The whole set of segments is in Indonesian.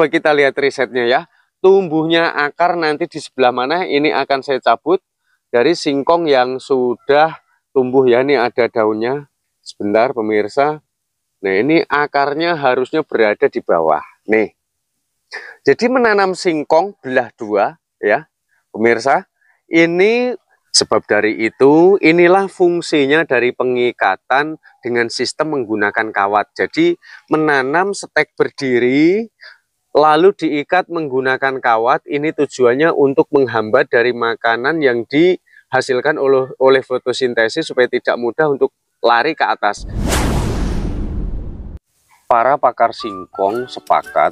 Coba kita lihat risetnya ya. Tumbuhnya akar nanti di sebelah mana, ini akan saya cabut dari singkong yang sudah tumbuh ya. Ini ada daunnya. Sebentar pemirsa. Nah ini akarnya harusnya berada di bawah. Nih. Jadi menanam singkong belah dua ya pemirsa. Ini sebab dari itu inilah fungsinya dari pengikatan dengan sistem menggunakan kawat. Jadi menanam stek berdiri lalu diikat menggunakan kawat, ini tujuannya untuk menghambat dari makanan yang dihasilkan oleh fotosintesis supaya tidak mudah untuk lari ke atas. Para pakar singkong sepakat,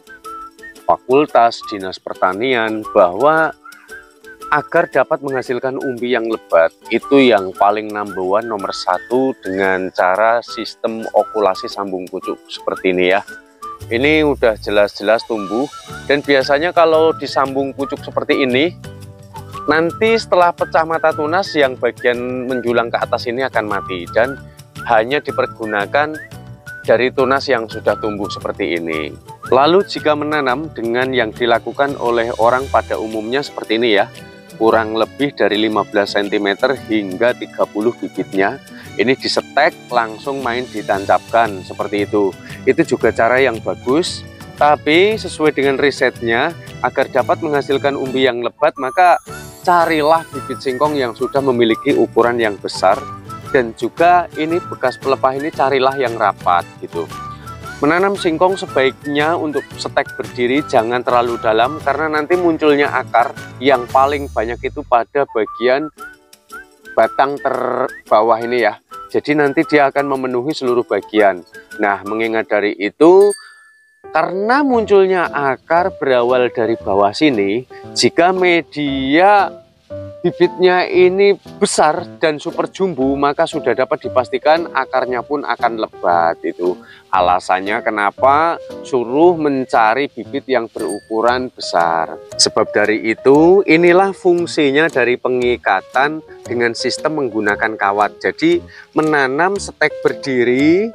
Fakultas Dinas Pertanian, bahwa agar dapat menghasilkan umbi yang lebat, itu yang paling number one, nomor satu, dengan cara sistem okulasi sambung pucuk seperti ini ya. Ini udah jelas-jelas tumbuh, dan biasanya kalau disambung pucuk seperti ini, nanti setelah pecah mata tunas yang bagian menjulang ke atas ini akan mati, dan hanya dipergunakan dari tunas yang sudah tumbuh seperti ini. Lalu jika menanam dengan yang dilakukan oleh orang pada umumnya seperti ini ya, kurang lebih dari 15 cm hingga 30 bibitnya, ini disetek langsung main ditancapkan seperti itu. Itu juga cara yang bagus, tapi sesuai dengan risetnya, agar dapat menghasilkan umbi yang lebat, maka carilah bibit singkong yang sudah memiliki ukuran yang besar, dan juga ini bekas pelepah ini carilah yang rapat gitu. Menanam singkong sebaiknya untuk stek berdiri jangan terlalu dalam, karena nanti munculnya akar yang paling banyak itu pada bagian batang terbawah ini ya. Jadi nanti dia akan memenuhi seluruh bagian. Nah, mengingat dari itu, karena munculnya akar berawal dari bawah sini, jika media bibitnya ini besar dan super jumbo, maka sudah dapat dipastikan akarnya pun akan lebat. Itu alasannya kenapa suruh mencari bibit yang berukuran besar. Sebab dari itu, inilah fungsinya dari pengikatan dengan sistem menggunakan kawat. Jadi menanam stek berdiri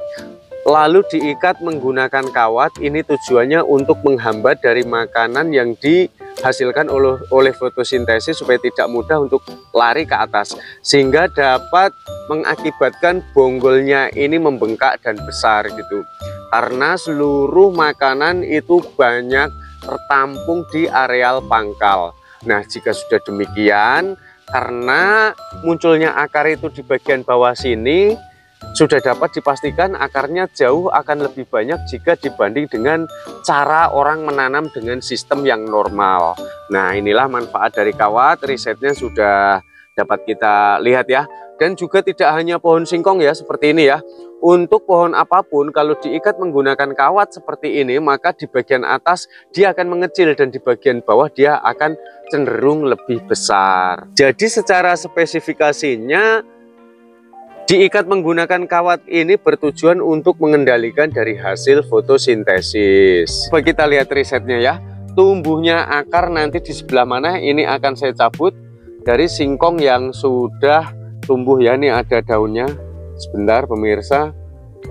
lalu diikat menggunakan kawat, ini tujuannya untuk menghambat dari makanan yang dihasilkan oleh fotosintesis supaya tidak mudah untuk lari ke atas, sehingga dapat mengakibatkan bonggolnya ini membengkak dan besar gitu, karena seluruh makanan itu banyak tertampung di areal pangkal. Nah, jika sudah demikian, karena munculnya akar itu di bagian bawah sini, sudah dapat dipastikan akarnya jauh akan lebih banyak jika dibanding dengan cara orang menanam dengan sistem yang normal. Nah, inilah manfaat dari kawat, risetnya sudah dapat kita lihat ya. Dan juga tidak hanya pohon singkong ya, seperti ini ya. Untuk pohon apapun, kalau diikat menggunakan kawat seperti ini, maka di bagian atas dia akan mengecil dan di bagian bawah dia akan cenderung lebih besar. Jadi secara spesifikasinya, diikat menggunakan kawat ini bertujuan untuk mengendalikan dari hasil fotosintesis. Coba kita lihat risetnya ya. Tumbuhnya akar nanti di sebelah mana, ini akan saya cabut dari singkong yang sudah tumbuh ya. Ini ada daunnya. Sebentar pemirsa.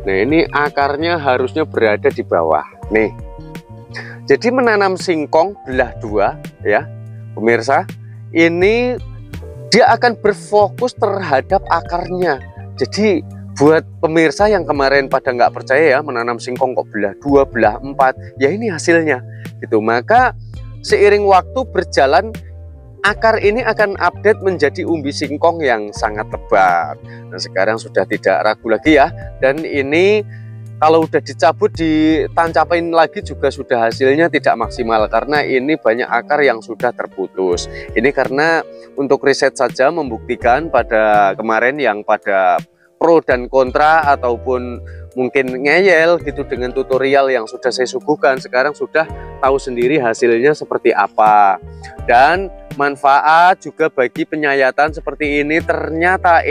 Nah, ini akarnya harusnya berada di bawah. Nih. Jadi menanam singkong belah dua ya pemirsa, ini dia akan berfokus terhadap akarnya. Jadi buat pemirsa yang kemarin pada nggak percaya ya, menanam singkong kok belah dua, belah empat, ya ini hasilnya gitu. Maka seiring waktu berjalan, akar ini akan update menjadi umbi singkong yang sangat lebat. Nah, sekarang sudah tidak ragu lagi ya. Dan ini kalau udah dicabut, ditancapin lagi juga sudah hasilnya tidak maksimal, karena ini banyak akar yang sudah terputus. Ini karena untuk riset saja membuktikan pada kemarin yang pada pro dan kontra ataupun mungkin ngeyel gitu dengan tutorial yang sudah saya suguhkan, sekarang sudah tahu sendiri hasilnya seperti apa. Dan manfaat juga bagi penyayatan seperti ini, ternyata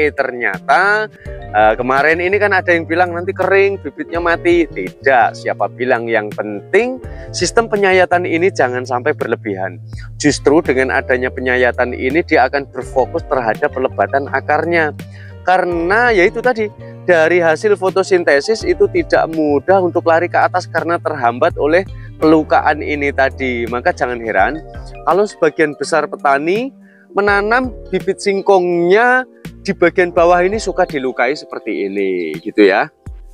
kemarin ini kan ada yang bilang nanti kering, bibitnya mati. Tidak, siapa bilang. Yang penting sistem penyayatan ini jangan sampai berlebihan. Justru dengan adanya penyayatan ini dia akan berfokus terhadap pelebatan akarnya. Karena yaitu tadi, dari hasil fotosintesis itu tidak mudah untuk lari ke atas karena terhambat oleh pelukaan ini tadi. Maka jangan heran kalau sebagian besar petani menanam bibit singkongnya di bagian bawah ini suka dilukai seperti ini gitu ya.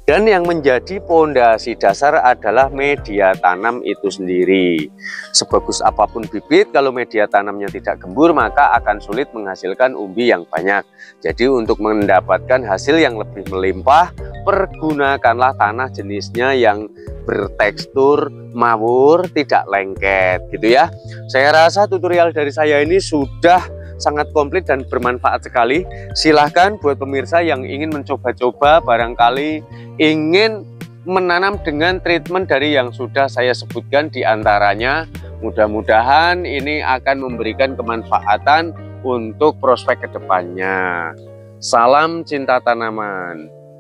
Dan yang menjadi pondasi dasar adalah media tanam itu sendiri. Sebagus apapun bibit, kalau media tanamnya tidak gembur, maka akan sulit menghasilkan umbi yang banyak. Jadi untuk mendapatkan hasil yang lebih melimpah, pergunakanlah tanah jenisnya yang bertekstur mawur, tidak lengket gitu ya. Saya rasa tutorial dari saya ini sudah sangat komplit dan bermanfaat sekali. Silahkan buat pemirsa yang ingin mencoba-coba, barangkali ingin menanam dengan treatment dari yang sudah saya sebutkan di antaranya. Mudah-mudahan ini akan memberikan kemanfaatan untuk prospek kedepannya. Salam cinta tanaman.